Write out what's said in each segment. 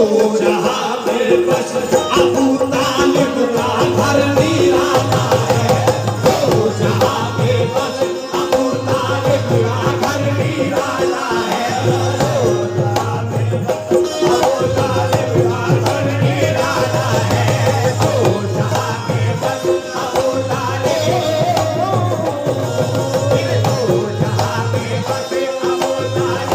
जहाँ में बस अबू तालिब का घर निराला है, तो जहाँ में बस अबू तालिब का घर निराला है, तो जहाँ में बस अबू तालिब का घर निराला है, तो जहाँ में बस अबू तालिब, तो जहाँ में बस अबू तालिब का घर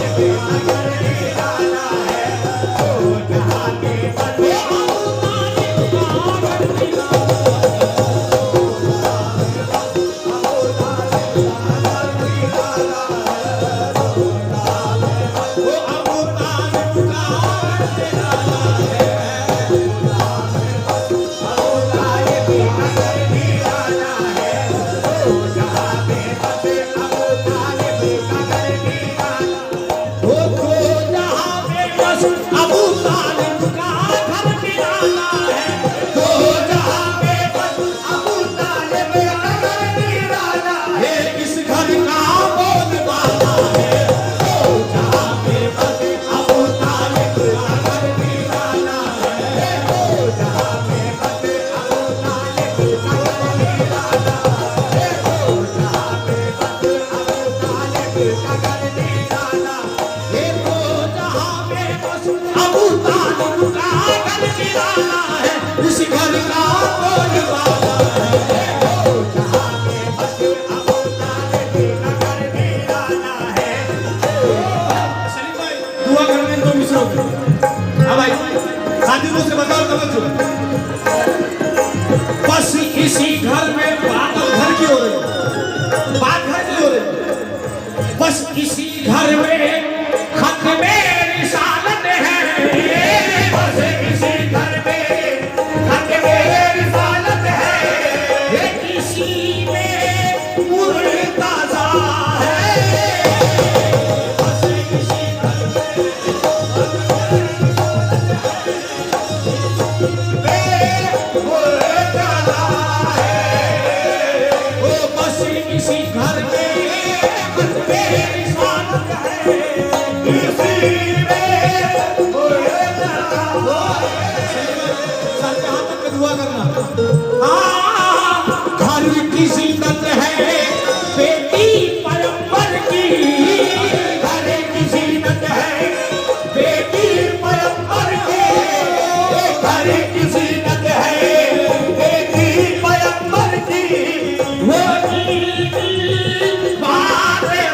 निराला है, तो जहाँ में बस अबू तालिब का घर निराला है। उस घर का बोल बाला है, तो जहाँ में बस अबू तालिब का घर निराला है। सलीम भाई दुआ करने दो मिसरों की। हाँ भाई खादिमों से बताओ तवज्जो। बस इसी घर में बात घर की हो रही है, बात घर की हो रही है। बस इसी घर में खत्मे रिसालत है, बस इसी घर में खत्मे रिसालत है, इसी में मुर्तज़ा है, बस इसी घर में मुर्तज़ा है, ओ बस इसी घर में खत्मे रिसालत है, इसी में मुर्तज़ा है। दुआ करना घर की जीनत है बेटी पैगंबर की, घर की जीनत है बेटी पैगंबर की, घर की जीनत है बेटी पैगंबर की, वो बात है,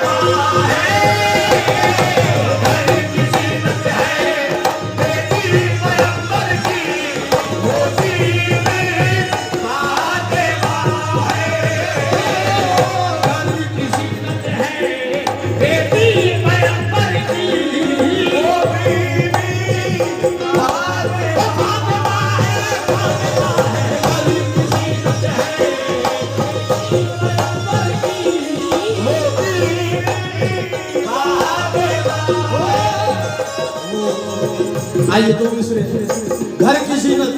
घर की जीनत है बेटी पैगंबर की, वो आइए तो दूसरे घर की जीनत।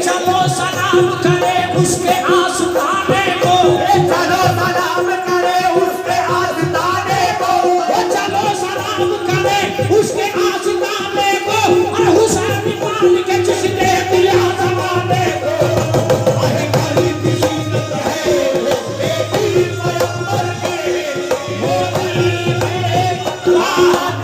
चलो सलाम करे उसके आस्ताने को, चलो सलाम करे उसके आस्ताने को, चलो सलाम करे उसके आस्ताने को, और हुसैन पाल के जिसने दिया जमाने को। अरे घर की जीनत है बेटी पैगंबर की, मोदी में बात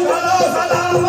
चलो सलाम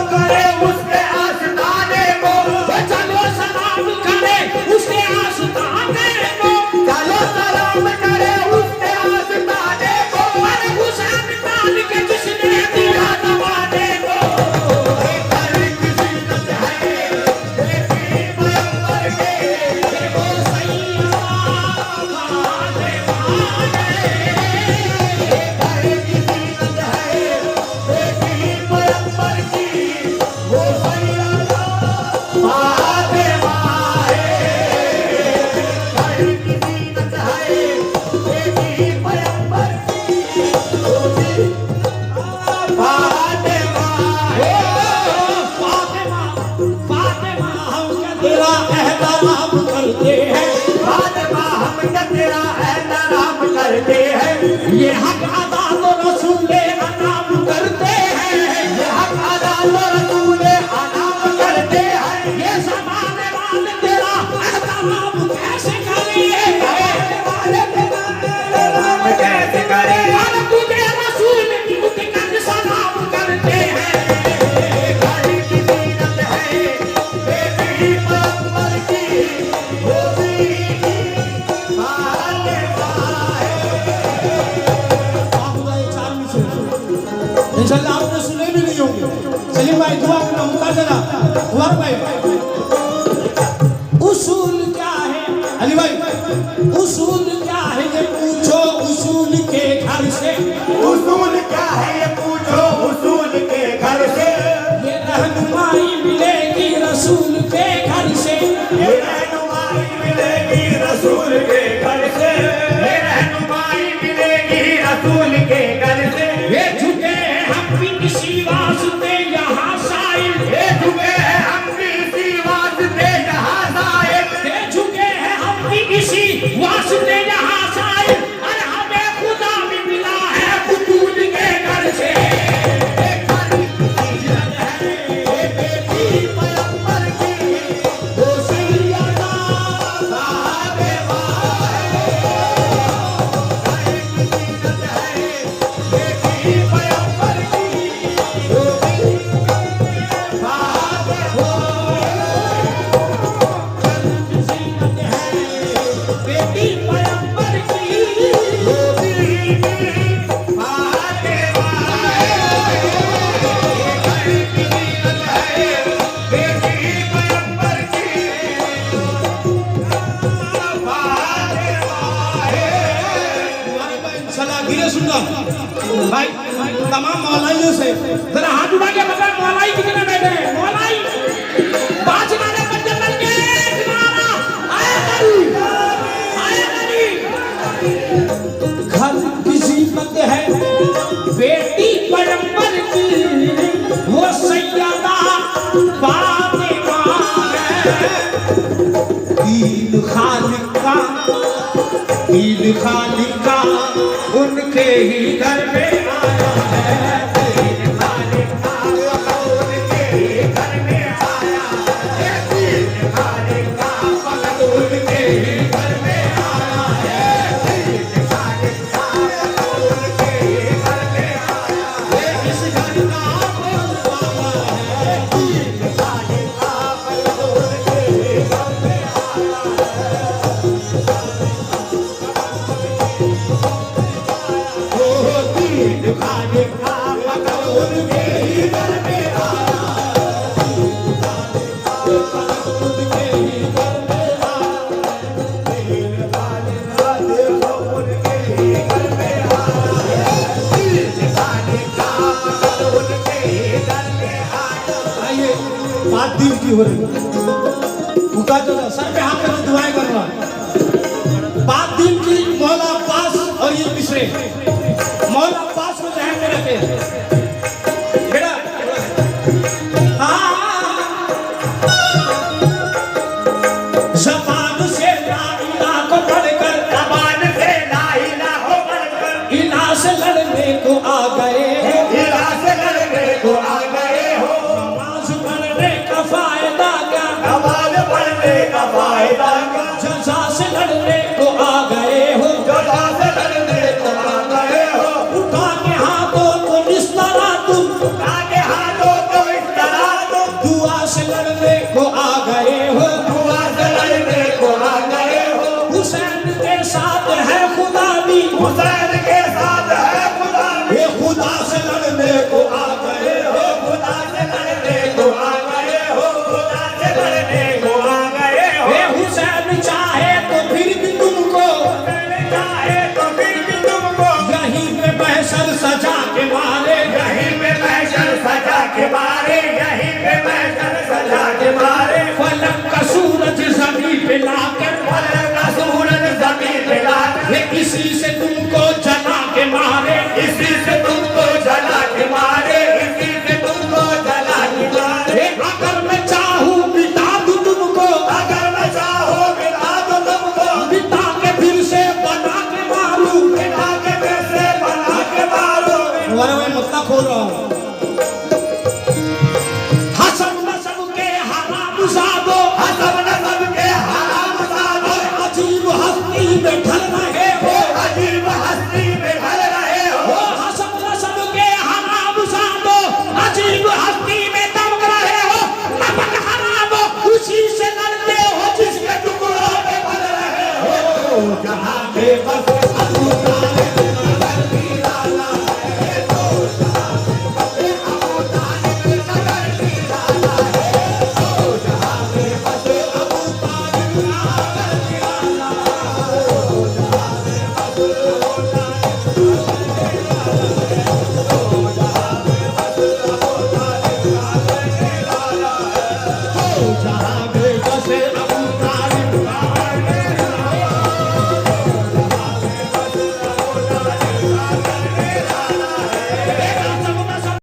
भाई दुआ करना मुका जरा उमर भाई उसूल क्या है अली भाई उसूल क्या है ये पूछो उसूल के घर से उसूल क्या है ये पूछो उसूल के घर से ये रहनुमाई मिलेगी रसूल के घर से ये रहनुमाई मिलेगी रसूल के घर से ये रहनुमाई मिलेगी रसूल के घर से ये झुके हम भी किसी वास्ते यहाँ साइल ये झुके हैं हम भी इसी वास्ते यहाँ साहिब ये झुके हैं हम भी किसी वास्ते यहाँ साइल और हमें खुदा भी मिला है बुतूल के घर से पैगंबर की वो सैयदा साहबे पैगंबर की वो बेटी पैगंबर की भाई तमाम मौलाइयों से जरा हाथ उठा के बता मौलाई कितने बैठे हैं मौलाई पांच नारे पंजे बन के नारा आए गली घर किसी मत है बेटी पैगंबर की वो सैयदा फातिमा है दीन खालिक का उनके ही घर में आया है दीन खालिक का उनके ही घर में आया है दीन खालिक का फकत उनके ही घर में आया है दीन खालिक का उनके ही घर में आया है इस घर का वाला है दीन खालिक का फकत उनके ही घर में आया है दीन खालिक का फकत उनके ही घर में आया उनके ही घर में दीन खालिक का देखो उनके ही घर में आया दीन खालिक का फकत उनके ही घर में आया आइए बात दिल की हो रही उठा जो सर पे हाथ करके दुआएं कर रहा बात दिल की मौला अब्बास और ये मिश्रे मौला अब्बास को जहन में रखे बेटा हाँ ज़बान से ला इलाह को पढ़कर जबान से ला इलाहा पढ़कर इलाह से लड़ने को आ गए इलाह से लड़ने को आ गए हो नमाज पढ़ने का फायदा क्या नमाज पढ़ने का फायदा क्या जजा से लड़ने को आ गए हो जजा से लड़ने को आ गए हो उठा के हाथों को इस तरह तुम आगे हाथों को इस तरह दो दुआ से लड़ने को आ गए हो दुआ से लड़ने को आ गए हो हुसैन के साथ है खुदा भी हुसैन के साथ है खुदा ये खुदा से लड़ने को आ गए हो खुदा से लड़ने को आ गए हो खुदा से लड़ने को आ गए हो ये हुसैन दो जहां